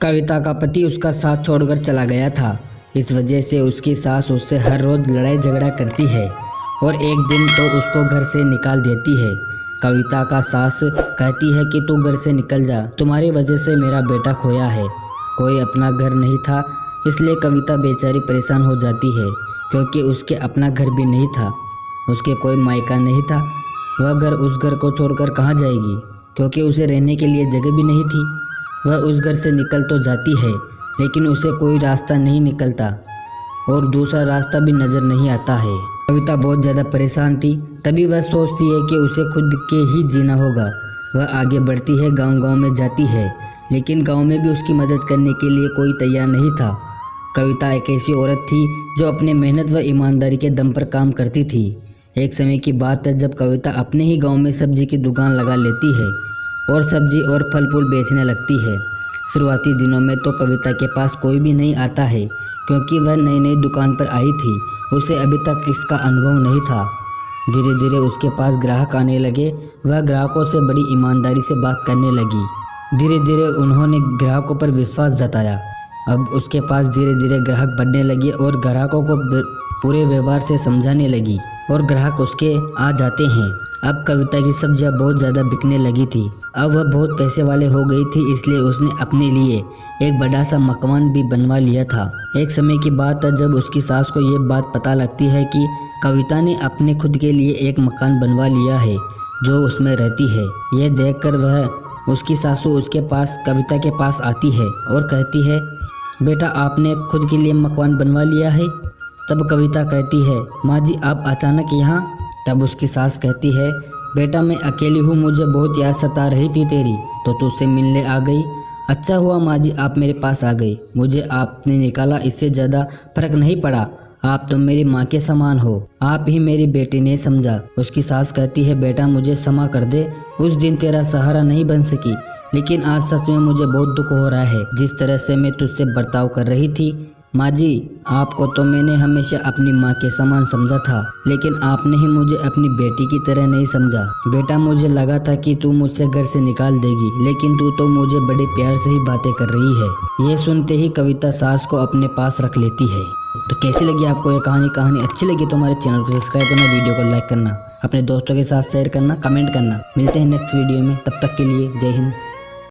कविता का पति उसका साथ छोड़कर चला गया था। इस वजह से उसकी सास उससे हर रोज़ लड़ाई झगड़ा करती है और एक दिन तो उसको घर से निकाल देती है। कविता का सास कहती है कि तू घर से निकल जा, तुम्हारी वजह से मेरा बेटा खोया है। कोई अपना घर नहीं था, इसलिए कविता बेचारी परेशान हो जाती है क्योंकि उसके अपना घर भी नहीं था, उसके कोई मायका नहीं था। वह घर उस घर को छोड़कर कहाँ जाएगी क्योंकि उसे रहने के लिए जगह भी नहीं थी। वह उस घर से निकल तो जाती है लेकिन उसे कोई रास्ता नहीं निकलता और दूसरा रास्ता भी नज़र नहीं आता है। कविता बहुत ज़्यादा परेशान थी। तभी वह सोचती है कि उसे खुद के ही जीना होगा। वह आगे बढ़ती है, गांव-गांव में जाती है, लेकिन गांव में भी उसकी मदद करने के लिए कोई तैयार नहीं था। कविता एक ऐसी औरत थी जो अपने मेहनत व ईमानदारी के दम पर काम करती थी। एक समय की बात है जब कविता अपने ही गाँव में सब्जी की दुकान लगा लेती है और सब्जी और फल फूल बेचने लगती है। शुरुआती दिनों में तो कविता के पास कोई भी नहीं आता है क्योंकि वह नई नई दुकान पर आई थी, उसे अभी तक इसका अनुभव नहीं था। धीरे धीरे उसके पास ग्राहक आने लगे। वह ग्राहकों से बड़ी ईमानदारी से बात करने लगी। धीरे धीरे उन्होंने ग्राहकों पर विश्वास जताया। अब उसके पास धीरे धीरे ग्राहक बढ़ने लगे और ग्राहकों को पूरे व्यवहार से समझाने लगी और ग्राहक उसके आ जाते हैं। अब कविता की सब्जियां बहुत ज़्यादा बिकने लगी थी। अब वह बहुत पैसे वाले हो गई थी, इसलिए उसने अपने लिए एक बड़ा सा मकान भी बनवा लिया था। एक समय की बात है जब उसकी सास को ये बात पता लगती है कि कविता ने अपने खुद के लिए एक मकान बनवा लिया है जो उसमें रहती है। यह देखकर वह उसकी सासू उसके पास कविता के पास आती है और कहती है, बेटा आपने खुद के लिए मकान बनवा लिया है। तब कविता कहती है, माँ जी आप अचानक यहाँ। तब उसकी सास कहती है, बेटा मैं अकेली हूँ, मुझे बहुत याद सता रही थी तेरी, तो तुझसे मिलने आ गई। अच्छा हुआ माँ जी आप मेरे पास आ गई, मुझे आपने निकाला इससे ज़्यादा फर्क नहीं पड़ा। आप तो मेरी माँ के समान हो, आप ही मेरी बेटी ने समझा। उसकी सास कहती है, बेटा मुझे क्षमा कर दे, उस दिन तेरा सहारा नहीं बन सकी, लेकिन आज सच में मुझे बहुत दुख हो रहा है जिस तरह से मैं तुझसे बर्ताव कर रही थी। माँ जी आपको तो मैंने हमेशा अपनी माँ के समान समझा था, लेकिन आपने ही मुझे अपनी बेटी की तरह नहीं समझा। बेटा मुझे लगा था कि तू मुझसे घर से निकाल देगी, लेकिन तू तो मुझे बड़े प्यार से ही बातें कर रही है। ये सुनते ही कविता सास को अपने पास रख लेती है। तो कैसी लगी आपको ये कहानी अच्छी लगी तो हमारे चैनल को सब्सक्राइब करना, वीडियो को लाइक करना, अपने दोस्तों के साथ शेयर करना, कमेंट करना। मिलते हैं नेक्स्ट वीडियो में, तब तक के लिए जय हिंद।